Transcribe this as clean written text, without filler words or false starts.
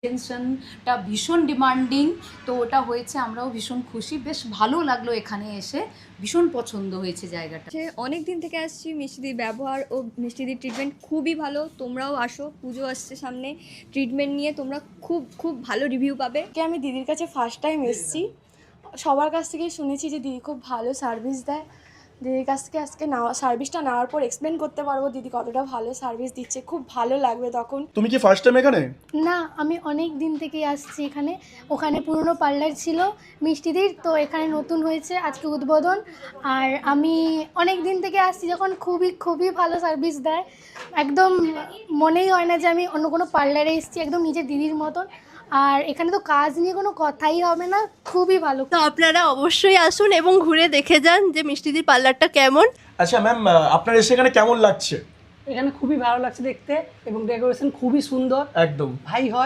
টেনশনটা ভীষণ ডিমান্ডিং, তো ওটা হয়েছে, আমরাও ভীষণ খুশি, বেশ ভালো লাগলো এখানে এসে, ভীষণ পছন্দ হয়েছে জায়গাটা। অনেক দিন থেকে আসছি, মিষ্টিদির ব্যবহার ও মিষ্টিদির ট্রিটমেন্ট খুবই ভালো। তোমরাও আসো, পুজো আসছে সামনে, ট্রিটমেন্ট নিয়ে তোমরা খুব খুব ভালো রিভিউ পাবে। আমি দিদির কাছে ফার্স্ট টাইম এসেছি, সবার কাছ থেকেই শুনেছি যে দিদি খুব ভালো সার্ভিস দেয়। দিদির কাছ থেকে আজকে সার্ভিসটা নেওয়ার পর এক্সপ্লেন করতে পারবো দিদি কতটা ভালো সার্ভিস দিচ্ছে, খুব ভালো লাগবে তখন। তুমি কি ফার্স্ট টাইম এখানে? না, আমি অনেক দিন থেকেই আসছি এখানে। ওখানে পুরনো পার্লার ছিল মিষ্টিদির, তো এখানে নতুন হয়েছে আজকে উদ্বোধন। আর আমি অনেক দিন থেকে আসছি, যখন খুবই খুবই ভালো সার্ভিস দেয়, একদম মনেই হয় না যে আমি অন্য কোনো পার্লারে এসেছি, একদম নিজের দিদির মতন। আর এখানে তো কাজ নিয়ে কোনো কথাই হবে না, খুবই ভালো। তো আপনারা অবশ্যই আসুন এবং ঘুরে দেখে যান যে মিষ্টিদির পার্লারটা কেমন। আচ্ছা ম্যাম, আপনার এসে এখানে কেমন লাগছে? এখানে খুবই ভালো লাগছে দেখতে, এবং ডেকোরেশন খুবই সুন্দর, একদম ভাই হয়।